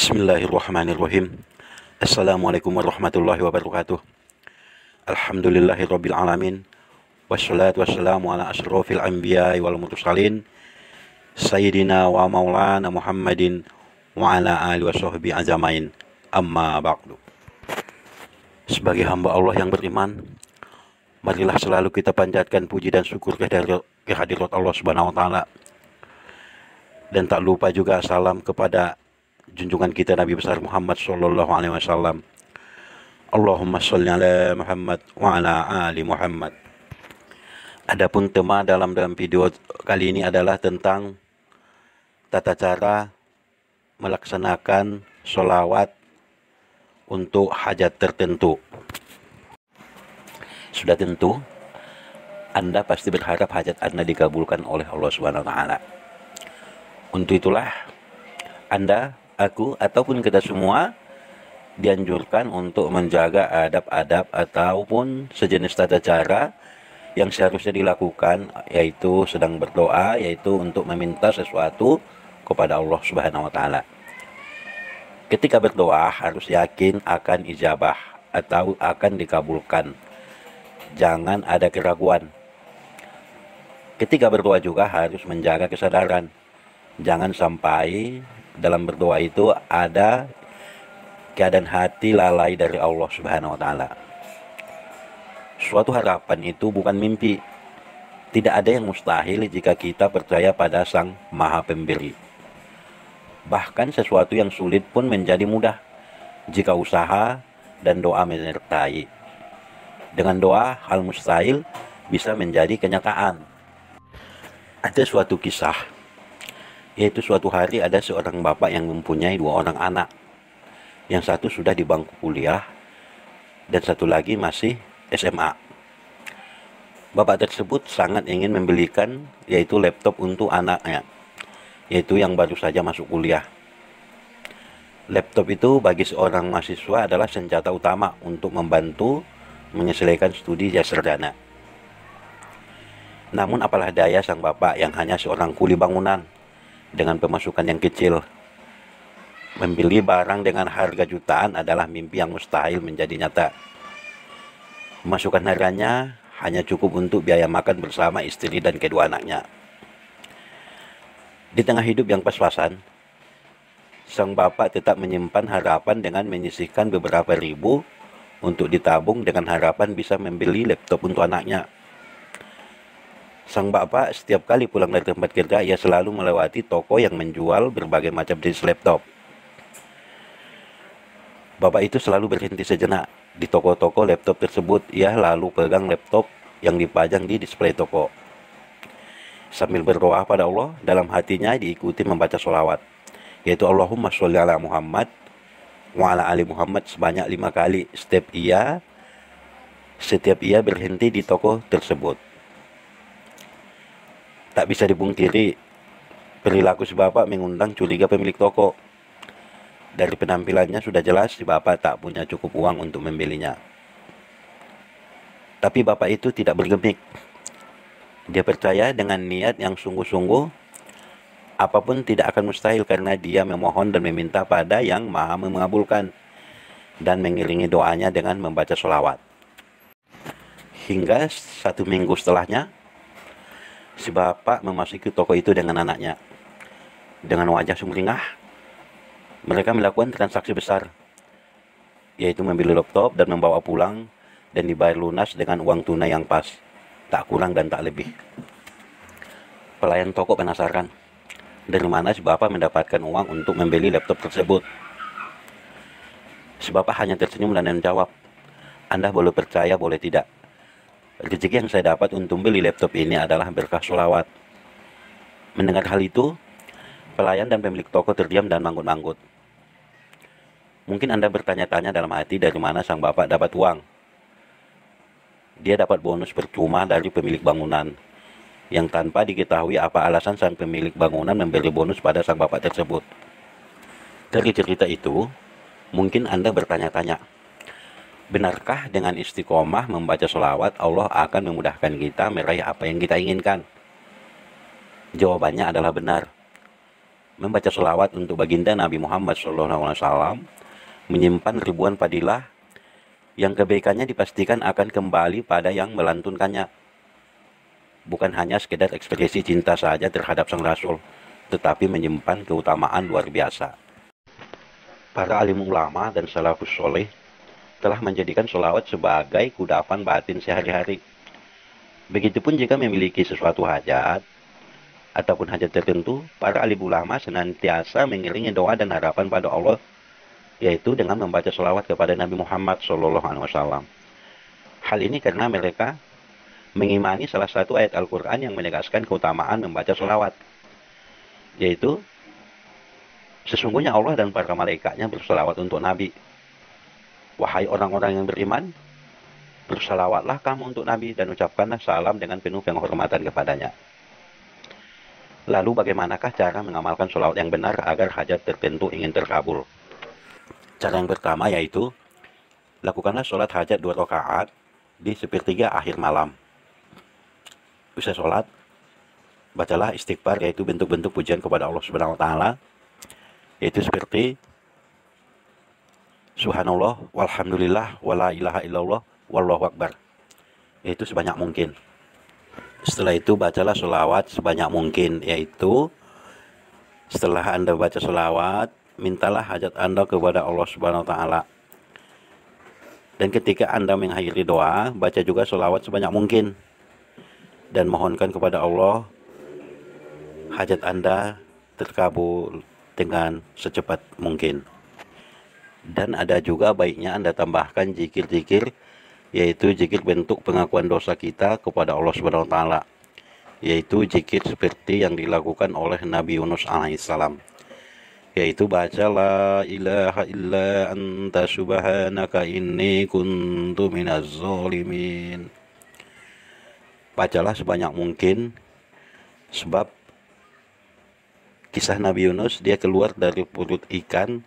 Bismillahirrahmanirrahim. Assalamualaikum warahmatullahi wabarakatuh. Alhamdulillahirabbil alamin. Wassalatu wassalamu ala asyrofil anbiya'i wal mursalin Sayyidina wa maulana Muhammadin wa ala alihi wa sahbihi ajmain. Amma ba'du. Sebagai hamba Allah yang beriman, marilah selalu kita panjatkan puji dan syukur kehadirat Allah Subhanahu wa taala. Dan tak lupa juga salam kepada junjungan kita Nabi besar Muhammad sallallahu alaihi wasallam. Allahumma sholli ala Muhammad wa ala ali Muhammad. Adapun tema dalam video kali ini adalah tentang tata cara melaksanakan sholawat untuk hajat tertentu. Sudah tentu Anda pasti berharap hajat Anda dikabulkan oleh Allah Subhanahu wa taala. Untuk itulah Anda, aku, ataupun kita semua dianjurkan untuk menjaga adab-adab ataupun sejenis tata cara yang seharusnya dilakukan, yaitu sedang berdoa, yaitu untuk meminta sesuatu kepada Allah Subhanahu wa taala. Ketika berdoa harus yakin akan ijabah atau akan dikabulkan. Jangan ada keraguan. Ketika berdoa juga harus menjaga kesadaran. Jangan sampai dalam berdoa itu ada keadaan hati lalai dari Allah Subhanahu wa taala. Suatu harapan itu bukan mimpi. Tidak ada yang mustahil jika kita percaya pada Sang Maha Pemberi. Bahkan sesuatu yang sulit pun menjadi mudah jika usaha dan doa menyertai. Dengan doa, hal mustahil bisa menjadi kenyataan. Ada suatu kisah, yaitu suatu hari ada seorang bapak yang mempunyai 2 orang anak. Yang satu sudah di bangku kuliah dan satu lagi masih SMA. Bapak tersebut sangat ingin membelikan yaitu laptop untuk anaknya, yaitu yang baru saja masuk kuliah. Laptop itu bagi seorang mahasiswa adalah senjata utama untuk membantu menyelesaikan studi sarjana. Namun apalah daya sang bapak yang hanya seorang kuli bangunan dengan pemasukan yang kecil. Membeli barang dengan harga jutaan adalah mimpi yang mustahil menjadi nyata. Pemasukan hariannya hanya cukup untuk biaya makan bersama istri dan kedua anaknya. Di tengah hidup yang pas-pasan, sang bapak tetap menyimpan harapan dengan menyisihkan beberapa ribu untuk ditabung dengan harapan bisa membeli laptop untuk anaknya. Sang bapak setiap kali pulang dari tempat kerja, ia selalu melewati toko yang menjual berbagai macam jenis laptop. Bapak itu selalu berhenti sejenak di toko-toko laptop tersebut. Ia lalu pegang laptop yang dipajang di display toko. Sambil berdoa pada Allah, dalam hatinya diikuti membaca sholawat, yaitu Allahumma sholli ala Muhammad wa ala ali Muhammad sebanyak 5 kali setiap ia berhenti di toko tersebut. Tak bisa dipungkiri, perilaku si bapak mengundang curiga pemilik toko. Dari penampilannya sudah jelas si bapak tak punya cukup uang untuk membelinya. Tapi bapak itu tidak bergemik. Dia percaya dengan niat yang sungguh-sungguh, apapun tidak akan mustahil karena dia memohon dan meminta pada yang Maha mengabulkan, dan mengiringi doanya dengan membaca sholawat. Hingga 1 minggu setelahnya, si bapak memasuki toko itu dengan anaknya. Dengan wajah sumringah, mereka melakukan transaksi besar, yaitu membeli laptop dan membawa pulang dan dibayar lunas dengan uang tunai yang pas, tak kurang dan tak lebih. Pelayan toko penasaran, dari mana si bapak mendapatkan uang untuk membeli laptop tersebut. Si bapak hanya tersenyum dan menjawab, Anda boleh percaya, boleh tidak. Rezeki yang saya dapat untuk beli laptop ini adalah berkah sholawat. Mendengar hal itu, pelayan dan pemilik toko terdiam dan manggut-manggut. Mungkin Anda bertanya-tanya dalam hati dari mana sang bapak dapat uang. Dia dapat bonus percuma dari pemilik bangunan, yang tanpa diketahui apa alasan sang pemilik bangunan memberi bonus pada sang bapak tersebut. Dari cerita itu, mungkin Anda bertanya-tanya, benarkah dengan istiqomah membaca sholawat Allah akan memudahkan kita meraih apa yang kita inginkan? Jawabannya adalah benar. Membaca selawat untuk baginda Nabi Muhammad SAW menyimpan ribuan fadilah yang kebaikannya dipastikan akan kembali pada yang melantunkannya. Bukan hanya sekedar ekspresi cinta saja terhadap sang Rasul, tetapi menyimpan keutamaan luar biasa. Para alim ulama dan salafus soleh telah menjadikan selawat sebagai kudapan batin sehari-hari. Begitupun jika memiliki sesuatu hajat ataupun hajat tertentu, para alim ulama senantiasa mengiringi doa dan harapan pada Allah, yaitu dengan membaca selawat kepada Nabi Muhammad SAW. Hal ini karena mereka mengimani salah satu ayat Al-Quran yang menegaskan keutamaan membaca selawat, yaitu sesungguhnya Allah dan para malaikatnya berselawat untuk Nabi. Wahai orang-orang yang beriman, bersalawatlah kamu untuk Nabi dan ucapkanlah salam dengan penuh penghormatan kepadanya. Lalu bagaimanakah cara mengamalkan sholawat yang benar agar hajat tertentu ingin terkabul? Cara yang pertama yaitu, lakukanlah sholat hajat 2 rakaat di sepertiga akhir malam. Usai sholat, bacalah istighfar, yaitu bentuk-bentuk pujian kepada Allah Subhanahu wa Ta'ala, yaitu seperti Subhanallah, walhamdulillah, wala ilaha illallah, wallahu akbar. Yaitu sebanyak mungkin. Setelah itu bacalah sholawat sebanyak mungkin, yaitu setelah Anda baca sholawat, mintalah hajat Anda kepada Allah Subhanahu wa Ta'ala. Dan ketika Anda mengakhiri doa, baca juga sholawat sebanyak mungkin dan mohonkan kepada Allah hajat Anda terkabul dengan secepat mungkin. Dan ada juga baiknya Anda tambahkan zikir-zikir, yaitu zikir bentuk pengakuan dosa kita kepada Allah Subhanahu wa Ta'ala, yaitu zikir seperti yang dilakukan oleh Nabi Yunus alaihissalam, yaitu baca la ilaha illa anta subhanaka inni kuntu minaz zalimin. Bacalah sebanyak mungkin, sebab kisah Nabi Yunus, dia keluar dari perut ikan,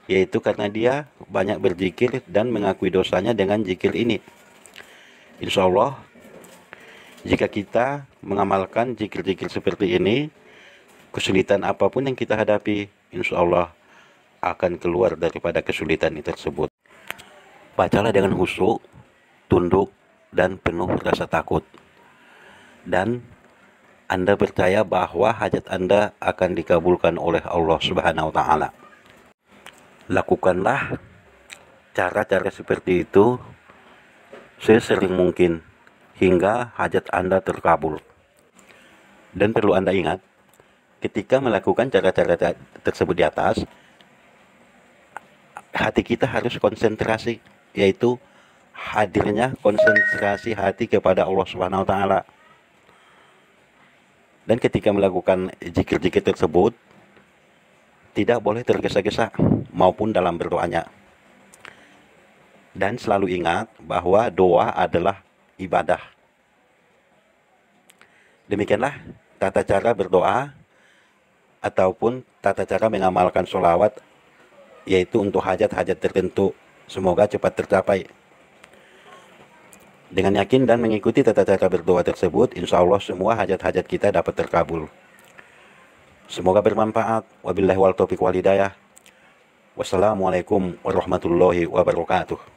yaitu karena dia banyak berzikir dan mengakui dosanya dengan zikir ini. Insya Allah, jika kita mengamalkan zikir-zikir seperti ini, kesulitan apapun yang kita hadapi, insya Allah akan keluar daripada kesulitan tersebut. Bacalah dengan khusyuk, tunduk, dan penuh rasa takut. Dan Anda percaya bahwa hajat Anda akan dikabulkan oleh Allah Subhanahu wa Ta'ala. Lakukanlah cara-cara seperti itu sesering mungkin hingga hajat Anda terkabul. Dan perlu Anda ingat, ketika melakukan cara-cara tersebut di atas, hati kita harus konsentrasi, yaitu hadirnya konsentrasi hati kepada Allah Subhanahu wa Ta'ala. Dan ketika melakukan zikir-zikir tersebut, tidak boleh tergesa-gesa maupun dalam berdoanya. Dan selalu ingat bahwa doa adalah ibadah. Demikianlah tata cara berdoa ataupun tata cara mengamalkan sholawat, yaitu untuk hajat-hajat tertentu. Semoga cepat tercapai. Dengan yakin dan mengikuti tata cara berdoa tersebut, insya Allah semua hajat-hajat kita dapat terkabul. Semoga bermanfaat. Wabillahi wal taufiq wal hidayah. Wassalamualaikum warahmatullahi wabarakatuh.